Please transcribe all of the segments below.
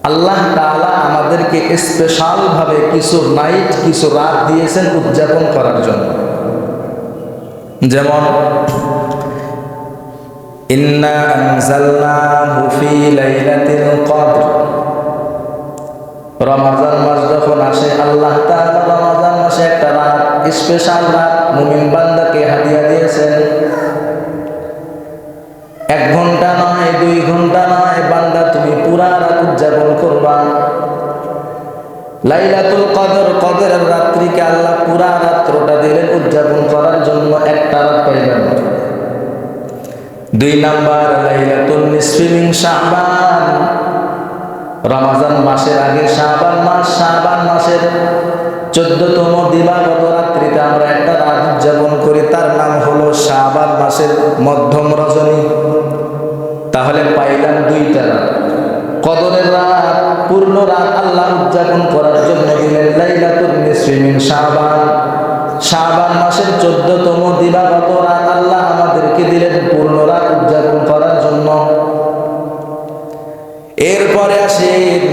আল্লাহ তাআলা আমাদেরকে স্পেশাল ভাবে কিছু নাইট, কিছু রাত দিয়েছেন উদযাপন করার জন্য। যেমন ইন্না আনজালনাহু ফি লাইলাতিল কদর, রমজান মাস যখন আসে আল্লাহ তাআলা রমজান মাসে একটা রাত, স্পেশাল রাত মুমিন বান্দাকে হাদিয়া দিয়েছেন। 1 ঘন্টা নয়, 2 ঘন্টা নয়, বান্দা তুমি পুরা রাত উদযাপন করবা। লাইলাতুল কদর, কদরের রাত্রিকে আল্লাহ পুরা রাত্রটা দিলেন উদযাপন করার জন্য, একটা রাত পাইলেন। 2 নাম্বার লাইলাতুল নিসফি মিন শাবান, রমজান মাসের আগে শাবান মাস, শাবান মাসের 14তম দিবাগত রাত্রিতে আমরা একটা রাত উদযাপন করি, তার নাম হলো শাবান মাসের মধ্যম রজনী। তাহলে পাইলাম 2টা রাত। কদরের রাত, পূর্ণ রাত আল্লাহ উদযাপন করার জন্য দিলেন লাইলাতুল নিসফি মিন শাবান। শাবান মাসের 14তম দিবাগত রাত আল্লাহ আমাদেরকে দিলেন পূর্ণ রাত উদযাপন করার জন্য। এরপরে আসেন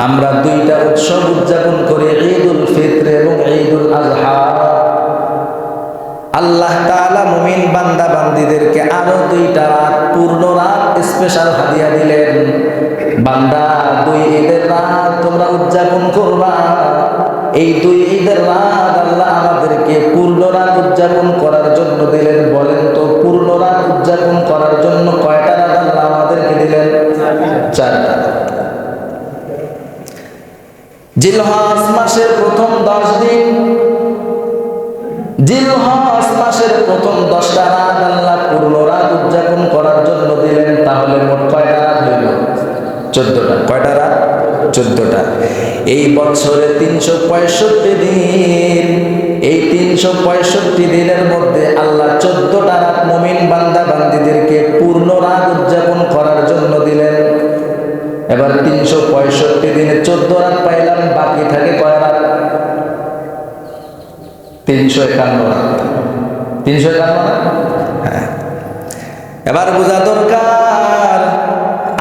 আমরা 2টা উৎসব উদযাপন করি, ঈদুল ফিত্র এবং ঈদুল আযহা। আল্লাহ তাআলা মুমিন বান্দা বান্দীদেরকে আরো 2টা রাত, পূর্ণ রাত স্পেশাল হাদিয়া দিলেন। বান্দা 2 ঈদের রাত তোমরা উদযাপন করবা। এই 2 ঈদের রাত আল্লাহ আমাদেরকে পূর্ণ রাত উদযাপন করার জন্য দিলেন। বলেন তো পূর্ণ রাত উদযাপন করার জন্য কয়টা রাত আল্লাহ আমাদেরকে দিলেন? 4টা। জিলহজ মাসের প্রথম 10 দিন, জিলহজ মাসের প্রথম 10টা রাত আল্লাহ পূর্ণ রাত উদযাপন করার জন্য দিলেন। তাহলে মোট কয়টা রাত হইল? 14টা। কয়টা রাত? 14টা। এই বছরে 365 দিন, এই 365 দিনের মধ্যে আল্লাহ 14টা রাত মুমিন বান্দা বান্দীদেরকে পূর্ণ রাত উদযাপন করার জন্য দিলেন। এবার 365 দিনে 14 রাত পাইলাম, বাকি থাকে কয় রাত? 351 রাত। 351 রাত। হ্যাঁ, এবার বোঝা দরকার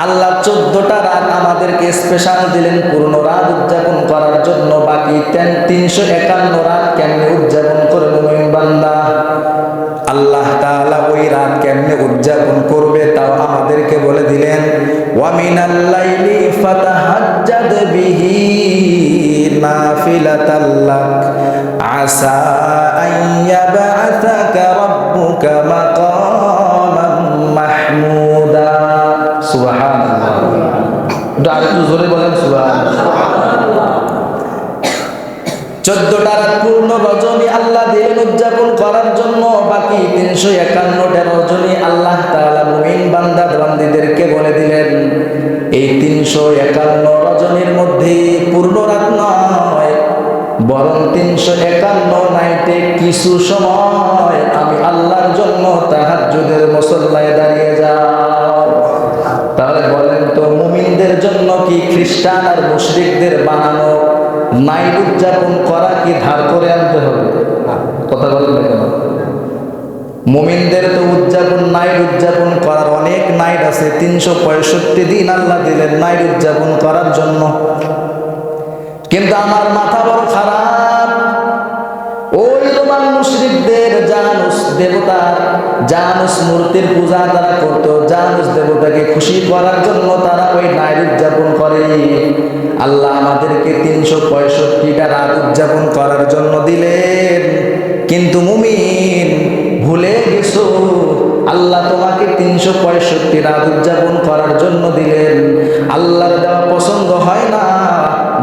আল্লাহ 14টা রাত আমাদেরকে স্পেশাল দিলেন পূর্ণ রাত উদযাপন করার জন্য। বাকি 351 রাত কেমনে উদযাপন করে মুমিন বান্দা? আল্লাহ তাআলা ওই রাত কেমনে উদযাপন করবে তাও আমাদেরকে বলে দিলেন। ওয়া মিনাল লাইলি ফাতাহাজ্জাদ বিহি নাফিলাতাল লাক আসা আন ইয়াবআসাকা রাব্বুকা মাকামান মাহমুদা। সুবহানাল্লাহ। একটু জোরে বলেন সুবহানাল্লাহ। 14টা রাত পূর্ণ রজনী আল্লাহ দিলেন উদযাপন করার জন্য। বাকি 351টা রজনী আল্লাহ তাআলা মুমিন বান্দা বান্দীদেরকে বলে দিলেন এই 351 রজনীর মধ্যে পূর্ণ রাত নয়, বরং 351 নাইটে কিছু সময় আমি আল্লাহর জন্য তাহাজ্জুদের মুসল্লায় দাঁড়িয়ে যাও। তাহলে বলেন তো মুমিনদের জন্য কি খ্রিস্টান আর মুশরিকদের বানানো নাইট উদযাপন করা কি ধার করে আনতে হবে? কথা বলেন না কেন? মুমিনদের তো উদযাপন, নাইট উদযাপন করার অনেক নাইট আছে। 365 দিন আল্লাহ দিলেন নাইট উদযাপন করার জন্য। কিন্তু আমার মাথা বড় খারাপ, ওই রোমান মুশরিকদের জানুস দেবতার, জানুস মূর্তির পূজা তারা করত। জানুস দেবতাকে খুশি করার জন্য তারা ওই নাইট উদযাপন করে। আল্লাহ আমাদেরকে 365টা রাত উদযাপন করার জন্য দিলেন। কিন্তু মুমিন ভুলে গেছো আল্লাহ তোমাকে 365 রাত উদযাপন করার জন্য দিলেন। আল্লাহর দেওয়া পছন্দ হয় না,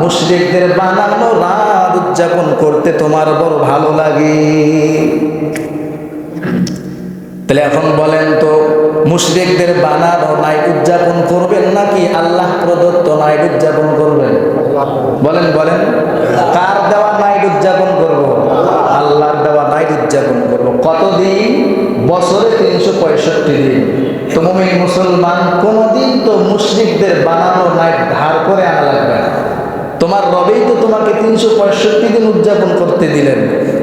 মুশরিকদের বানানো রাত উদযাপন করতে তোমার বড় ভালো লাগে। তাহলে এখন বলেন তো মুশরিকদের বানানো নাইট উদযাপন করবেন নাকি আল্লাহ প্রদত্ত নাইট উদযাপন করবেন? বলেন বলেন, কার দেওয়া নাইট উদযাপন করব? আল্লাহর দেওয়া নাইট উদযাপন করব। কতদিন? বছরে 365 দিন। তো মুমিন মুসলমান কোনদিন তো মুশরিকদের বানানো নাইট ধার করে আনা লাগবে না। তোমার রবেই তো তোমাকে 365 দিন উদযাপন করতে দিলেন।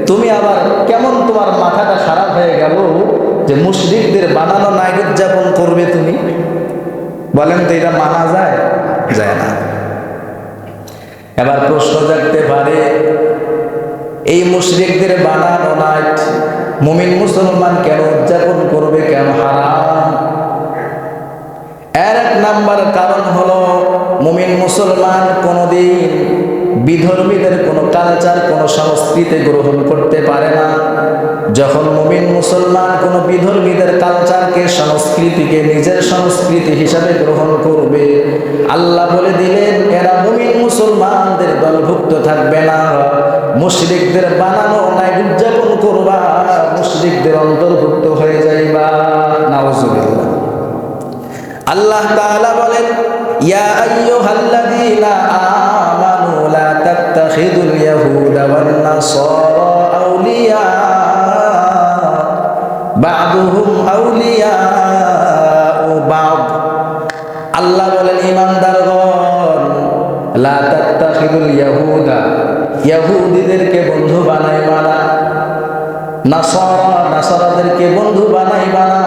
তুমি আবার কেমন তোমার মাথাটা খারাপ হয়ে গেল যে মুশরিকদের বানানো নাইট উদযাপন করবে তুমি? বলেন তো এটা মানা যায়? যায় না। এবার প্রশ্ন জাগতে পারে, এই মুশরিকদের বানানো নাইট মুমিন মুসলমান কেন উদযাপন করবে, কেন হারাম? এর এক নাম্বার কারণ হলো, মুমিন মুসলমান কোনোদিন বিধর্মীদের কোনো কালচার, কোনো সংস্কৃতি গ্রহণ করতে পারে না। যখন মুমিন মুসলমান কোনো বিধর্মীদের কালচারকে, সংস্কৃতিকে নিজের সংস্কৃতি হিসাবে গ্রহণ করবে, আল্লাহ বলে দিলেন এরা মুমিন মুসলমানদের দলভুক্ত থাকবে না, মুশরিকদের বানানো নাই উদযাপন করবা, মুশরিকদের অন্তর্ভুক্ত হয়ে যাইবা। নাউজুবিল্লাহ। আল্লাহ তাআলা বলেন, ইয়া আইয়ুহাল্লাযীনা আমানু লা তাত্তাখিযুল ইয়াহুদা ওয়ান নাসারা আউলিয়া বা'দুহুম আউলিয়াউ বা'দ। আল্লাহ বলেন, ঈমানদারগণ, লা তাত্তাখিযুল ইয়াহুদা, ইহুদিদেরকে বন্ধু বানাইবা না, নাসারাদেরকে বন্ধু বানাইবা না,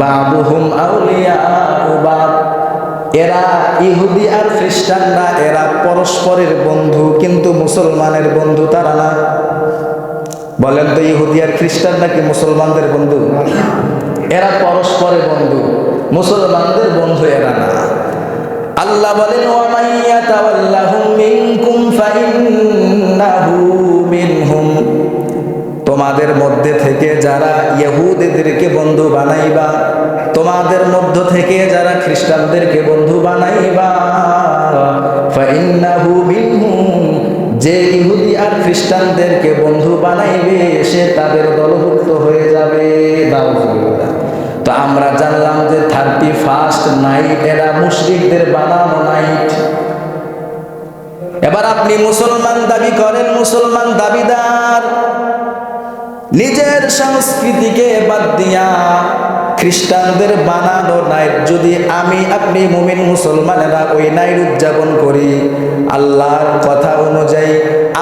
বা'দুহুম আউলিয়াউ বা'দ, এরা ইহুদি আর খ্রিস্টানরা এরা পরস্পরের বন্ধু, কিন্তু মুসলমানের বন্ধু তারা না। বলেন তো, ইহুদি আর খ্রিস্টানরা কি মুসলমানদের বন্ধু? এরা পরস্পরের বন্ধু, মুসলমানদের বন্ধু এরা না। আল্লাহ বলেন, ওয়া মান ইয়াতাওয়াল্লাহুম মিনকুম ফাইন্নাহু মিনহুম, তোমাদের মধ্যে থেকে যারা ইহুদিদেরকে বন্ধু বানাইবা, তোমাদের মধ্য থেকে যারা খ্রিস্টানদেরকে বন্ধু বানাইবা, ফাইন্নাহু মিনহুম, যে ইহুদি আর খ্রিস্টানদেরকে বন্ধু বানাইবে সে তাদের দলভুক্ত হয়ে যাবে। তো আমরা জানলাম যে 31st নাইট এরা মুশরিকদের বানানো নাইট। এবার আপনি মুসলমান দাবি করেন, মুসলমান দাবিদার, নিজের সংস্কৃতিকে বাদ দিয়া খ্রিস্টানদের বানানো নাইট যদি আমি আপনি মুমিন মুসলমানেরা ওই নাইট উদযাপন করি, আল্লাহর কথা অনুযায়ী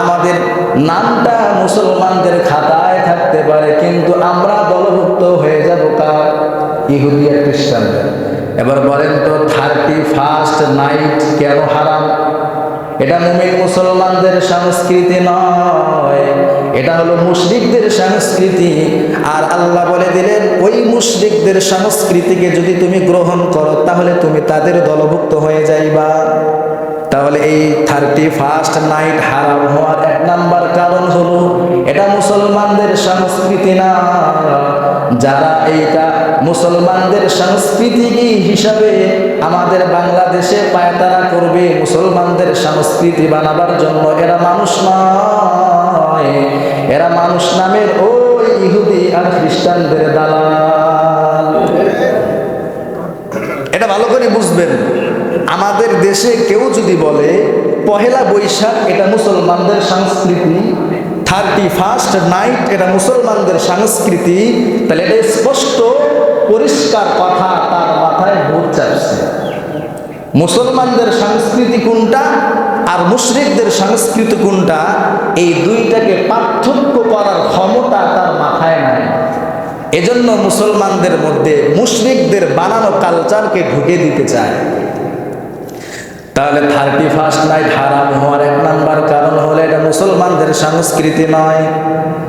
আমাদের নামটা মুসলমানদের খাতায় থাকতে পারে, কিন্তু আমরা দলভুক্ত হয়ে যাব কার? ইহুদি আর খ্রিস্টানদের। এবার বলেন তো, 31st নাইট কেন হারাম? এটা মুমিন মুসলমানদের সংস্কৃতি নয়, এটা হলো মুশরিকদের সংস্কৃতি। আর আল্লাহ বলে দিলেন, ওই মুশরিকদের সংস্কৃতিকে যদি তুমি গ্রহণ করো তাহলে তুমি তাদের দলভুক্ত হয়ে যাইবা। তাহলে এই 31st নাইট হারাম হওয়ার এক নাম্বার কারণ হলো এটা মুসলমানদের সংস্কৃতি না। যারা এইটা মুসলমানদের সংস্কৃতি হিসাবে আমাদের বাংলাদেশে পায়তারা করবে মুসলমানদের সংস্কৃতি বানাবার জন্য, এরা মানুষ নয়, এরা মানুষ নামের ওই ইহুদি আর খ্রিস্টানদের দালাল। এটা ভালো করে বুঝবেন। আমাদের দেশে কেউ যদি বলে পহেলা বৈশাখ এটা মুসলমানদের সংস্কৃতি, 31st নাইট এটা মুসলমানদের সংস্কৃতি, তাহলে এটা স্পষ্ট পরিষ্কার কথা তার মাথায় ভূত চাপছে। মুসলমানদের সংস্কৃতি কোনটা আর মুশরিকদের সংস্কৃতি কোনটা, এই দুইটাকে পার্থক্য করার ক্ষমতা তার মাথায় নাই। এজন্য মুসলমানদের মধ্যে মুশরিকদের বানানো কালচারকে ঢুকে দিতে চায়। তাহলে 31st নাইট হারাম হওয়ার এক নাম্বার কারণ হলো এটা মুসলমানদের সংস্কৃতি নয়।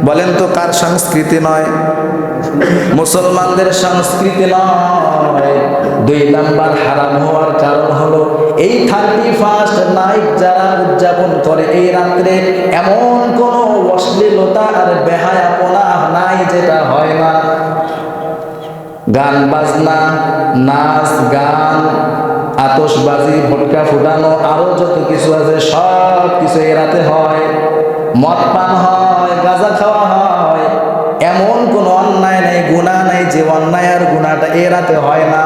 বলেন তো কার সংস্কৃতি নয়? মুসলমানদের সংস্কৃতি নয়। 2 নাম্বার হারাম হওয়ার কারণ হলো এই 31st নাইট যারা উদযাপন করে এই রাত্রে এমন কোন অশ্লীলতা আর বেহায়াপনা নাই যেটা হয় না। গান বাজনা, নাচ গান, আতশবাজি, ভটকা ফুটানো, আরো যত কিছু আছে সব কিছু এই রাতে হয়। মদ পান হয়, গাঁজা খাওয়া হয়, এমন কোন অন্যায় নাই, গুনাহ নাই যে অন্যায় আর গুনাহটা এ রাতে হয় না।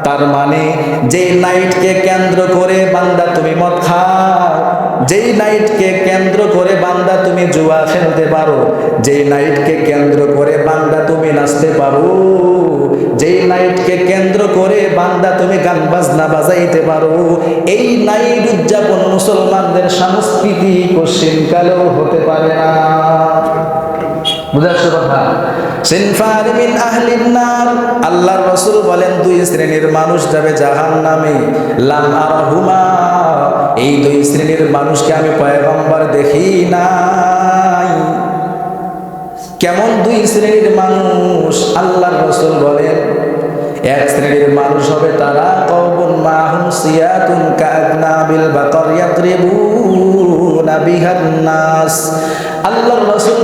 তার মানে যেই নাইটকে কেন্দ্র করে বান্দা তুমি মদ খাও, যেই নাইটকে কেন্দ্র করে বান্দা তুমি জুয়া খেলতে পারো, যেই নাইটকে কেন্দ্র করে বান্দা তুমি নাচতে পারো, যেই নাইটকে কেন্দ্র করে বান্দা তুমি গান বাজনা বাজাইতে পারো, এই নাইট উদযাপন মুসলমানদের সংস্কৃতি পশ্চিমকালেও হতে পারে না। বুঝাচ্ছ কথা? সিনফান মিন আহলিন নার, আল্লাহর রাসূল বলেন 2 শ্রেণীর মানুষ যাবে জাহান্নামে। লাম আরহুমা, এই দুই শ্রেণীর মানুষকে আমি পয়গম্বর দেখি নাই। কেমন দুই শ্রেণীর মানুষ? আল্লাহর রাসূল বলেন, এক শ্রেণীর মানুষ হবে তারা কওমুন মাহুম সিয়াতুন কাআদনাবিল বাকর ইয়াদরিবুনা বিহান নাস। আল্লাহর রাসূল